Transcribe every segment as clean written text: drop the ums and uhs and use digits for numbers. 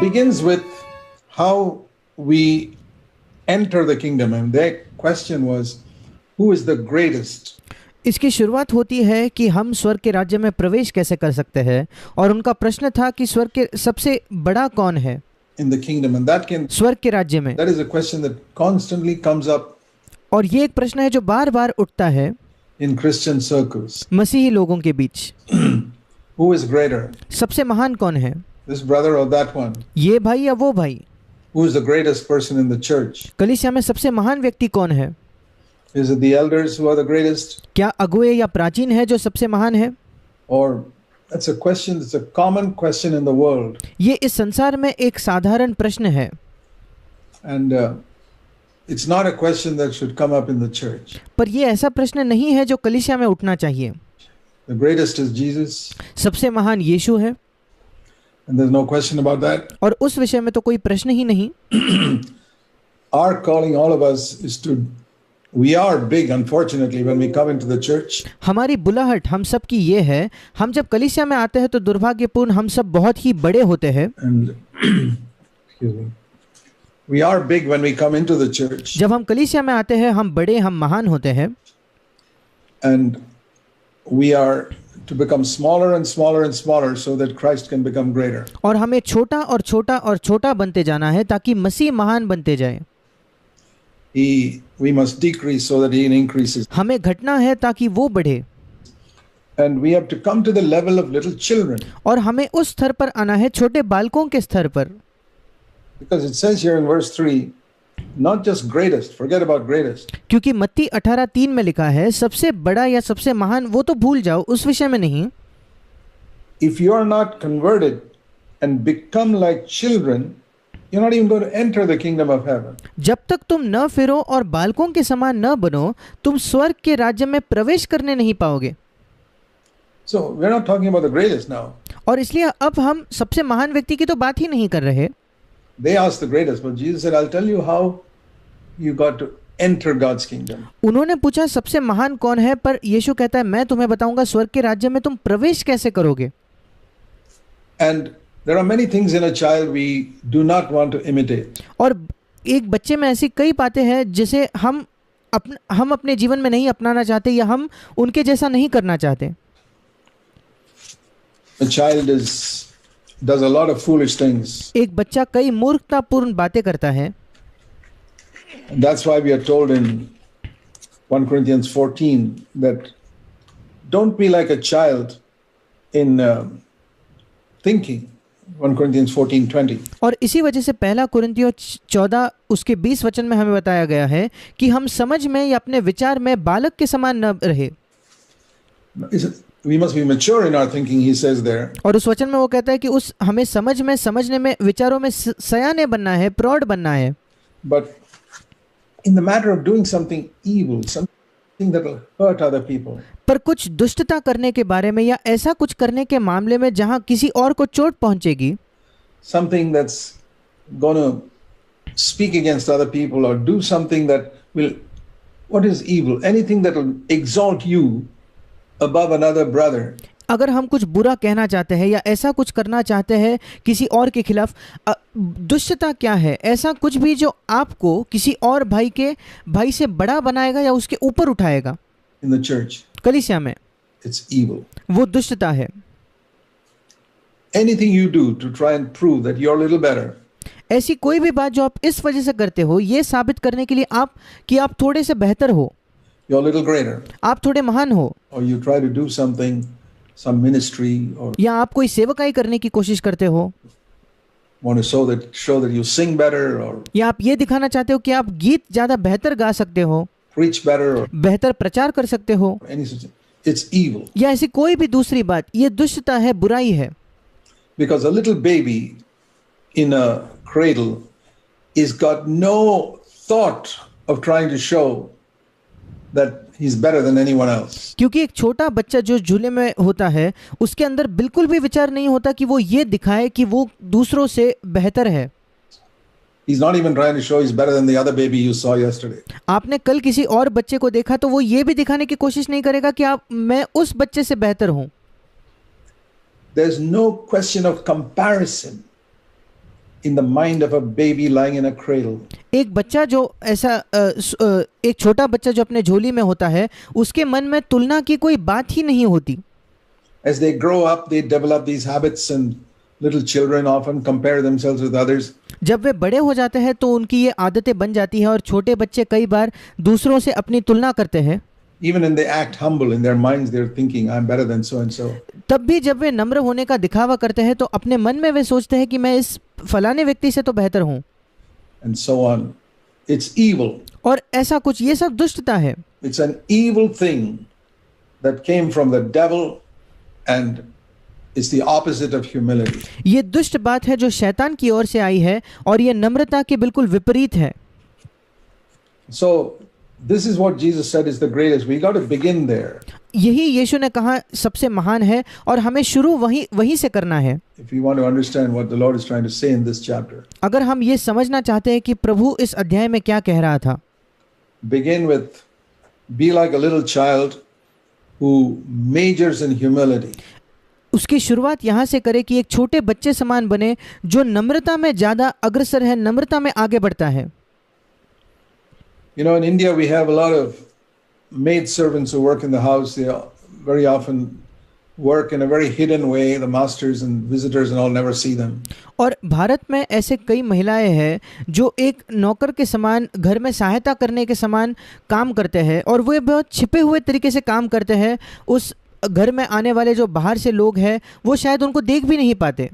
begins with how we enter the kingdom, and their question was, who is the greatest? इसकी शुरुआत होती है कि हम स्वर्ग के राज्य में प्रवेश कैसे कर सकते हैं, और उनका प्रश्न था कि स्वर्ग के सबसे बड़ा कौन है In the kingdom, and स्वर्ग के राज्य में। that is a question that constantly comes up और ये एक प्रश्न है जो बार बार उठता है in Christian circles. मसीही लोगों के बीच। Who is greater, सबसे महान कौन है, this brother or that one? ये भाई या वो भाई? Who is the greatest person in the church? कलीसिया में सबसे महान व्यक्ति कौन है? Is it the elders who are the greatest? क्या अगुए या प्राचीन है जो सबसे महान है? Or that's a question, it's a common question in the world. ये इस संसार में एक साधारण प्रश्न है, And it's not a question that should come up in the church. पर ये ऐसा प्रश्न नहीं है जो कलीसिया में उठना चाहिए। The greatest is Jesus, सबसे महान यीशु है, and there's no question about that. और उस विषय में तो कोई प्रश्न ही नहीं। Our calling, all of us, is to, we are big, unfortunately, when we come into the church. हमारी बुलाहट हम सब की ये है, हम जब कलीसिया में आते हैं तो दुर्भाग्यपूर्ण हम सब बहुत ही बड़े होते हैं। And excuse me. We are big when we come into the church. जब हम कलीसिया में आते हैं हम बड़े, हम महान होते हैं, And we are to become smaller and smaller and smaller so that Christ can become greater. और हमें छोटा और छोटा और छोटा बनते जाना है ताकि मसीह महान बनते जाए। We must decrease so that he increases. हमें घटना है ताकि वो बढ़े, And we have to come to the level of little children. और हमें उस स्तर पर आना है, छोटे बालकों के स्तर पर। Because it says here in verse 3, not just greatest, forget about greatest. क्योंकि मत्ती 18:3 में लिखा है सबसे बड़ा या सबसे महान, वो तो भूल जाओ, उस विषय में नहीं। If you are not converted and become like children, you're not even going to enter the kingdom of heaven. जब तक तुम न फिरो और बालकों के समान न बनो, तुम स्वर्ग के राज्य में प्रवेश करने नहीं पाओगे। So we're not talking about the greatest now. और इसलिए अब हम सबसे महान व्यक्ति की तो बात ही नहीं कर रहे। They asked the greatest, but Jesus said, I'll tell you how you got to enter God's kingdom. उन्होंने पूछा सबसे महान कौन है, पर यीशु कहता है मैं तुम्हें बताऊंगा स्वर्ग के राज्य में तुम प्रवेश कैसे करोगे। And there are many things in a child we do not want to imitate. और एक बच्चे में ऐसी कई बातें हैं जिसे हम अपने जीवन में नहीं अपनाना चाहते, या हम उनके जैसा नहीं करना चाहते। A child does a lot of foolish things. एक बच्चा कई मूर्खतापूर्ण बातें करता है। And that's why we are told in 1 Corinthians 14 that don't be like a child in thinking. 1 Corinthians 14:20. और इसी वजह से पहला कुरिन्थियों 14 उसके 20 वचन में हमें बताया गया है कि हम समझ में या अपने विचार में बालक के समान न रहे। We must be mature in our thinking, he says there. और उस वचन में वो कहता है कि हमें समझने में, विचारों में सयाने बनना है, प्रौढ़ बनना है। But in the matter of doing something evil, something that will hurt other people, पर कुछ दुष्टता करने के बारे में या ऐसा कुछ करने के मामले में जहां किसी और को चोट पहुंचेगी, something that's going to speak against other people or do something that will, what is evil? Anything that will exalt you above another brother. अगर हम कुछ बुरा कहना चाहते हैं या ऐसा कुछ करना चाहते हैं किसी और के खिलाफ, दुष्टता क्या है? ऐसा कुछ भी जो आपको किसी और भाई से बड़ा बनाएगा या उसके ऊपर उठाएगा। In the church, कलीसिया में it's evil. वो दुष्टता है। Anything you do to try and prove that you're a little better, ऐसी कोई भी बात जो आप इस वजह से करते हो, ये साबित करने के लिए कि आप थोड़े से बेहतर हो, you're a little greater, आप थोड़े महान हो, or you try to do something, some ministry, or या आप कोई सेवकाई करने की कोशिश करते हो, want to show that you sing better, or या आप ये दिखाना चाहते हो कि आप गीत ज्यादा बेहतर गा सकते हो, preach better, or बेहतर प्रचार कर सकते हो, any such, it's evil. या ऐसी कोई भी दूसरी बात, ये दुष्टता है, बुराई है। Because a little baby in a cradle is got no thought of trying to show that he's better than anyone else. क्योंकि एक छोटा बच्चा जो झूले में होता है, उसके अंदर बिल्कुल भी विचार नहीं होता कि वो ये दिखाए कि वो दूसरों से बेहतर है। He's not even trying to show he's better than the other baby you saw yesterday. आपने कल किसी और बच्चे को देखा तो वो ये भी दिखाने की कोशिश नहीं करेगा कि मैं उस बच्चे से बेहतर हूं। There's no question of comparison. in the mind of a baby lying in a cradle. एक बच्चा जो ऐसा एक छोटा बच्चा जो अपने झोली में होता है, उसके मन में तुलना की कोई बात ही नहीं होती। As they grow up, they develop these habits, and little children often compare themselves with others. जब वे बड़े हो जाते हैं तो उनकी ये आदतें बन जाती हैं और छोटे बच्चे कई बार दूसरों से अपनी तुलना करते हैं। Even when they act humble, in their minds they're thinking, I'm better than so and so. तब भी जब वे नम्र होने का दिखावा करते हैं तो अपने मन में वे सोचते हैं कि मैं इस फलाने व्यक्ति से तो बेहतर हूँ, And so on. It's evil. और ऐसा कुछ, ये सब दुष्टता है। It's an evil thing that came from the devil, and it's the opposite of humility. ये दुष्ट बात है जो शैतान की ओर से आई है और ये नम्रता के बिल्कुल विपरीत है। So this is what Jesus said is the greatest. We got to begin there. यही यीशु ने कहा सबसे महान है और हमें शुरू वहीं से करना है। If we want to understand what the Lord is trying to say in this chapter, अगर हम ये समझना चाहते हैं कि प्रभु इस अध्याय में क्या कह रहा था, begin with, be like a little child who majors in humility. उसकी शुरुआत यहाँ से करें कि एक छोटे बच्चे समान बने जो नम्रता में ज़्यादा अग्रसर है, नम्रता में आगे बढ़ता है। You know, in India we have a lot of maid servants who work in the house. They very often work in a very hidden way. The masters and visitors and all never see them. और भारत में ऐसे कई महिलाएं हैं जो एक नौकर के समान घर में सहायता करने के समान काम करते हैं और वे बहुत छिपे हुए तरीके से काम करते हैं। उस घर में आने वाले जो बाहर से लोग हैं वो शायद उनको देख भी नहीं पाते।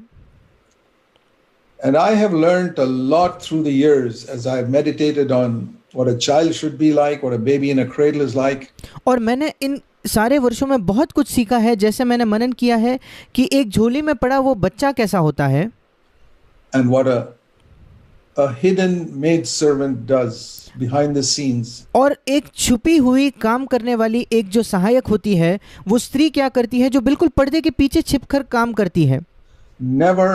And I have learned a lot through the years as I have meditated on what a child should be like, what a baby in a cradle is like. और मैंने इन सारे वर्षों में बहुत कुछ सीखा है, जैसे मैंने मनन किया है कि एक झोली में पड़ा वो बच्चा कैसा होता है, And what a hidden maid servant does behind the scenes. और एक छुपी हुई काम करने वाली एक जो सहायक होती है वो स्त्री क्या करती है जो बिल्कुल पर्दे के पीछे छिपकर काम करती है, Never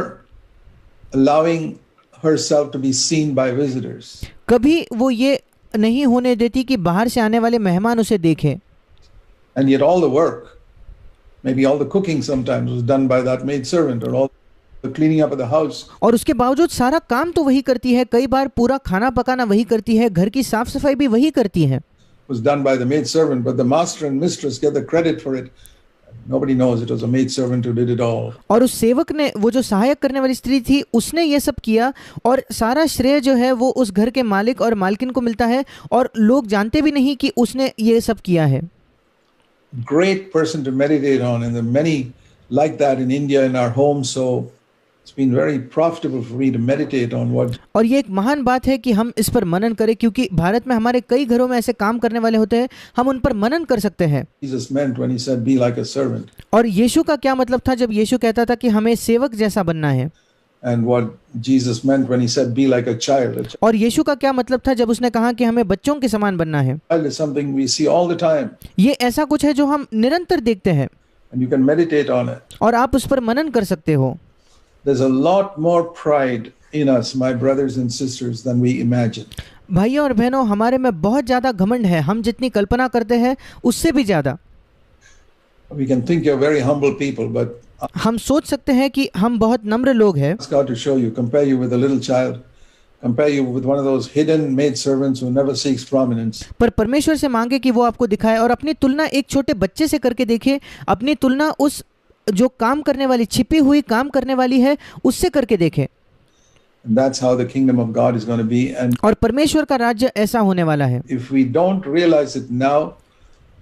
allowing herself to be seen by visitors. कभी वो ये नहीं होने देती कि बाहर से आने वाले मेहमान उसे देखें। And yet all the work, maybe all the cooking sometimes was done by that maid servant, or all the cleaning up of the house. और उसके बावजूद सारा काम तो वही करती है, कई बार पूरा खाना पकाना वही करती है, घर की साफ सफाई भी वही करती है। Was done by the maid servant, but the master and mistress get the credit for it. Nobody knows it was a maid servant who did it all. और उस सेवक ने, वो जो सहायक करने वाली स्त्री थी, उसने ये सब किया और सारा श्रेय जो है वो उस घर के मालिक और मालकिन को मिलता है और लोग जानते भी नहीं कि उसने ये सब किया है। Great person to meditate on, and there are many like that in India in our home. So it's been very profitable for me to meditate on what. और ये एक महान बात है कि हम इस पर मनन करें, क्योंकि भारत में हमारे कई घरों में ऐसे काम करने वाले होते हैं, हम उन पर मनन कर सकते हैं। Jesus meant when he said, "Be like a servant," और यीशु का क्या मतलब था जब यीशु कहता था कि हमें सेवक जैसा बनना है, and what Jesus meant when he said, "Be like a child." A और यीशु का क्या मतलब था जब उसने कहा कि हमें बच्चों के समान बनना है। child is something we see all the time, ये ऐसा कुछ है जो हम निरंतर देखते हैं and you can meditate on it. और आप उस पर मनन कर सकते हो। There's a lot more pride in us, my brothers and sisters, than we imagine. भाइयों और बहनों, हमारे में बहुत ज़्यादा घमंड है, हम जितनी कल्पना करते हैं उससे भी ज़्यादा। We can think you're very humble people, but हम सोच सकते हैं कि हम बहुत नम्र लोग हैं, ask God to show you, compare you with a little child, compare you with one of those hidden maid servants who never seeks prominence. पर परमेश्वर से मांगे कि वो आपको दिखाए और अपनी तुलना एक छोटे बच्चे से करके देखे, अपनी तुलना उस जो काम करने वाली, छिपी हुई काम करने वाली है, उससे करके देखे। And that's how the kingdom of God is going to be. And और परमेश्वर का राज्य ऐसा होने वाला है। if we don't realize it now,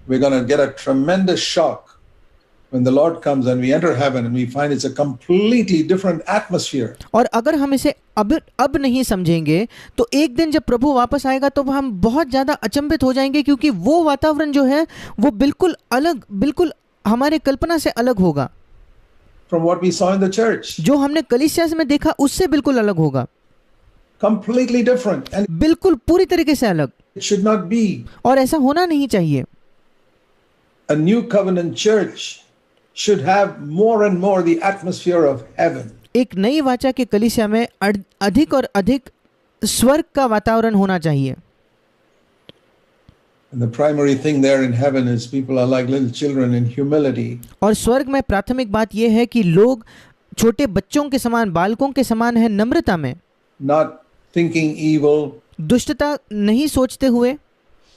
we're going to get a tremendous shock when the Lord comes and we enter heaven and we find it's a completely different atmosphere. और अगर हम इसे अब नहीं समझेंगे तो एक दिन जब प्रभु वापस आएगा तो हम बहुत ज़्यादा अचंभित हो जाएंगे, क्योंकि वो वातावरण जो है वो बिल्कुल अलग, बिल्कुल हमारे कल्पना से अलग होगा। From what we saw in the church. जो हमने कलीसिया में देखा उससे बिल्कुल अलग होगा, Completely different. And बिल्कुल पूरी तरीके से अलग, it should not be. और ऐसा होना नहीं चाहिए। A new covenant church should have more and more the atmosphere of heaven. एक नई वाचा के कलीसिया में अधिक और अधिक स्वर्ग का वातावरण होना चाहिए। And the primary thing there in heaven is people are like little children in humility. और स्वर्ग में प्राथमिक बात यह है कि लोग छोटे बच्चों के समान, बालकों के समान है नम्रता में, not thinking evil, दुष्टता नहीं सोचते हुए,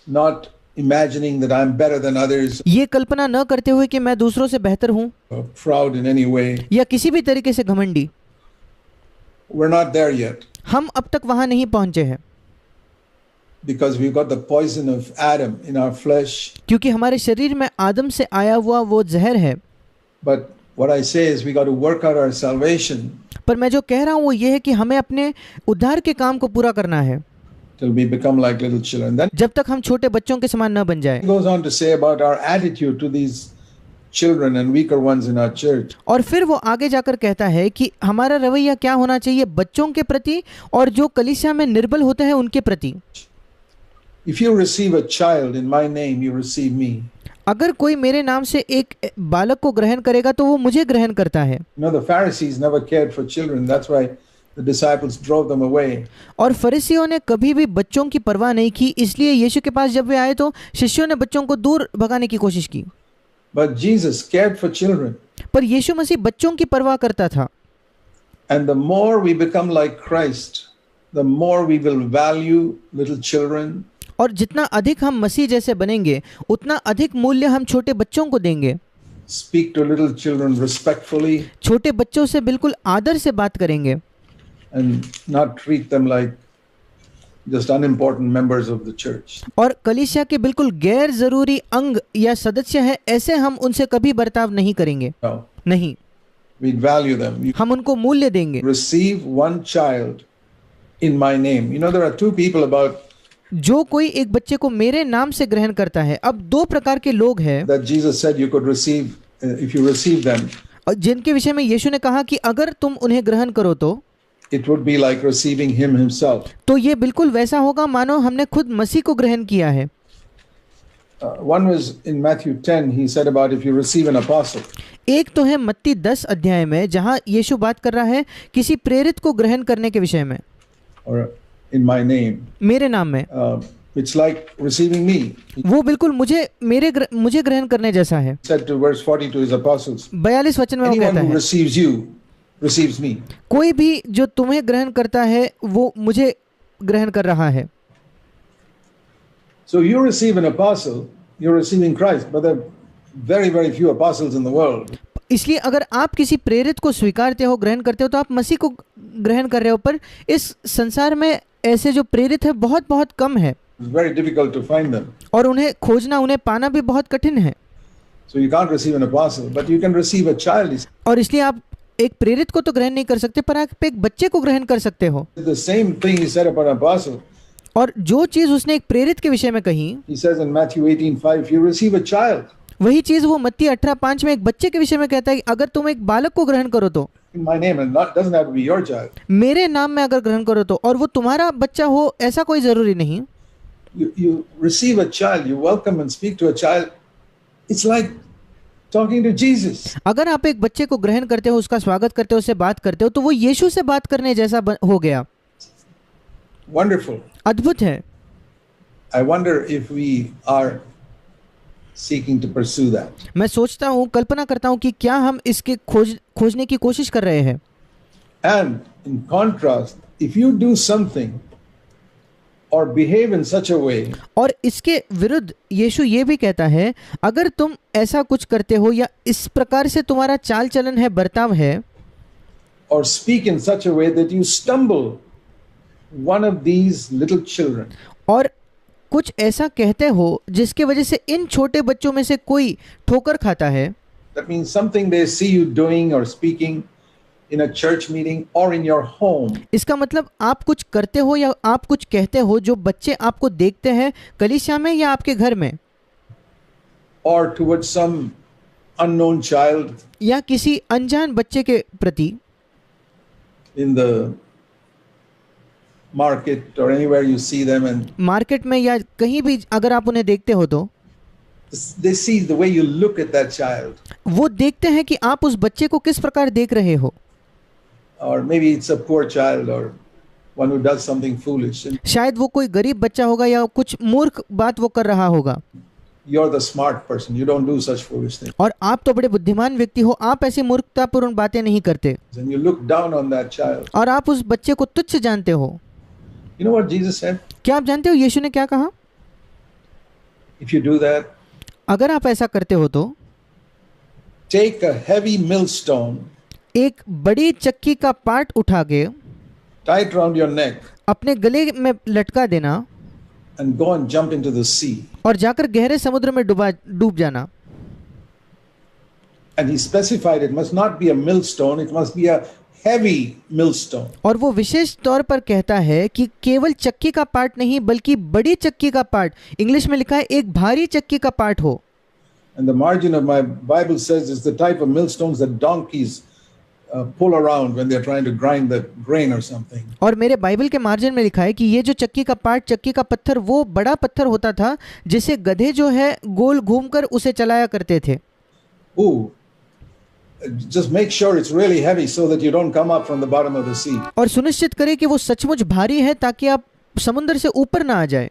not imagining that I'm better than others, ये कल्पना न करते हुए कि मैं दूसरों से बेहतर हूँ or proud in any way. या किसी भी तरीके से घमंडी। We're not there yet हम अब तक वहां नहीं पहुंचे हैं because we've got the poison of Adam in our flesh. क्योंकि हमारे शरीर में आदम से आया हुआ वो जहर है। But what I say is we got to work out our salvation पर मैं जो कह रहा हूँ वो ये है कि हमें अपने उद्धार के काम को पूरा करना है till we become like little children. Then जब तक हम छोटे बच्चों के समान न बन जाए। he goes on to say about our attitude to these children and weaker ones in our church. और फिर वो आगे जाकर कहता है कि हमारा रवैया क्या होना चाहिए बच्चों के प्रति और जो कलीसिया में निर्बल होते हैं उनके प्रति। If you receive a child in my name, you receive me. अगर कोई मेरे नाम से एक बालक को ग्रहण करेगा तो वो मुझे ग्रहण करता है। You know, the Pharisees never cared for children. That's why the disciples drove them away. और फरीसियों ने कभी भी बच्चों की परवाह नहीं की, इसलिए यीशु के पास जब वे आए तो शिष्यों ने बच्चों को दूर भगाने की कोशिश की। But Jesus cared for children. पर यीशु मसीह बच्चों की परवाह करता था। And the more we become like Christ, the more we will value little children. और जितना अधिक हम मसीह जैसे बनेंगे उतना अधिक मूल्य हम छोटे बच्चों को देंगे। Speak to little children respectfully छोटे बच्चों से बिल्कुल आदर से बात करेंगे and not treat them like just unimportant members of the church. और कलीसिया के बिल्कुल गैर जरूरी अंग या सदस्य है ऐसे हम उनसे कभी बर्ताव नहीं करेंगे। No, नहीं, we value them. You हम उनको मूल्य देंगे। receive one child in my name. You know, there are two people about जो कोई एक बच्चे को मेरे नाम से ग्रहण करता है। अब दो प्रकार के लोग हैं that Jesus said you could receive if you receive them. और जिनके विषय में यीशु ने कहा कि अगर तुम उन्हें ग्रहण करो तो It would be like receiving him himself. तो ये बिल्कुल वैसा होगा मानो हमने खुद मसीह को ग्रहण किया है। One was in Matthew 10. He said about if you receive an apostle. एक तो है मत्ती 10 अध्याय में जहां यीशु बात कर रहा है किसी प्रेरित को ग्रहण करने के विषय में, Or in my name, मेरे नाम में। it's like receiving me. He वो बिल्कुल मुझे ग्रहण करने जैसा है। said to verse 40 to his apostles, 42 वचन में वो anyone कहता who है receives you receives me. कोई भी जो तुम्हें ग्रहण करता है वो मुझे ग्रहण कर रहा है। So you receive an apostle, you're receiving Christ, but there are very, very few apostles in the world. इसलिए अगर आप किसी प्रेरित को स्वीकारते हो, ग्रहण करते हो, तो आप मसीह को ग्रहण कर रहे हो। पर इस संसार में ऐसे जो प्रेरित है बहुत बहुत कम है It's very difficult to find them. और उन्हें खोजना, उन्हें पाना भी बहुत कठिन है। So you can't receive an apostle, but you can receive a child. और इसलिए आप एक प्रेरित को तो ग्रहण नहीं कर सकते पर आप एक बच्चे को ग्रहण कर सकते हो। The same thing he said about an apostle. और जो चीज उसने एक प्रेरित के विषय में कही He says in Matthew 18:5, if you receive a child वही चीज वो मत्ती 18:5 में एक बच्चे के विषय में कहता है कि अगर तुम एक बालक को ग्रहण करो तो, in my name, and doesn't have to be your child. मेरे नाम में अगर ग्रहण करो तो, और वो तुम्हारा बच्चा हो ऐसा कोई जरूरी नहीं। You receive a child, you welcome and speak to a child. It's like talking to Jesus. अगर आप एक बच्चे को ग्रहण करते हो, उसका स्वागत करते हो, उससे बात करते हो, तो वो यीशु से बात करने जैसा हो गया। Wonderful. अद्भुत है। I wonder if we are seeking to pursue that. मैं सोचता हूँ, कल्पना करता हूँ कि क्या हम इसके खोजने की कोशिश कर रहे हैं। And in contrast, if you do something or behave in such a way और इसके विरुद्ध यीशु ये भी कहता है, अगर तुम ऐसा कुछ करते हो या इस प्रकार से तुम्हारा चाल चलन है, बर्ताव है, or speak in such a way that you stumble one of these little children, और कुछ ऐसा कहते हो जिसके वजह से इन छोटे बच्चों में से कोई ठोकर खाता है, that means something they see you doing or speaking in a church meeting or in your home, इसका मतलब आप कुछ करते हो या आप कुछ कहते हो जो बच्चे आपको देखते हैं कलीसिया में या आपके घर में, or towards some unknown child या किसी अनजान बच्चे के प्रति in the market or anywhere you see them, and market में या कहीं भी अगर आप उन्हें देखते हो तो they see the way you look at that child, वो देखते हैं कि आप उस बच्चे को किस प्रकार देख रहे हो। or maybe it's a poor child or one who does something foolish, and शायद वो कोई गरीब बच्चा होगा या कुछ मूर्ख बात वो कर रहा होगा, you're the smart person. You don't do such foolish things. और आप तो बड़े बुद्धिमान व्यक्ति हो, आप ऐसी मूर्खतापूर्ण बातें नहीं करते, Then you look down on that child. और आप उस बच्चे को तुच्छ जानते हो। You know what Jesus said? क्या आप जानते हो यीशु ने क्या कहा? If you do that, अगर आप ऐसा करते हो तो take a heavy millstone, एक बड़ी चक्की का पाट उठा के tie it around your neck, अपने गले में लटका देना and go and jump into the sea. और जाकर गहरे समुद्र में डूब जाना। And he specified it must not be a millstone, it must be a heavy millstone. और वो विशेष तौर पर कहता है कि केवल चक्की का पार्ट नहीं बल्कि बड़ी चक्की का पार्ट, इंग्लिश में लिखा है एक भारी चक्की का पार्ट हो। And the margin of my Bible says it's the type of millstones that donkeys pull around when they're trying to grind the grain or something. और मेरे बाइबल के मार्जिन में लिखा है कि ये जो चक्की का पार्ट, चक्की का पत्थर, वो बड़ा पत्थर होता था जिसे गधे जो है गोल घूमकर उसे चलाया करते थे। Ooh, just make sure it's really heavy so that you don't come up from the bottom of the sea. और सुनिश्चित करें कि वो सचमुच भारी है ताकि आप समुद्र से ऊपर ना आ जाए।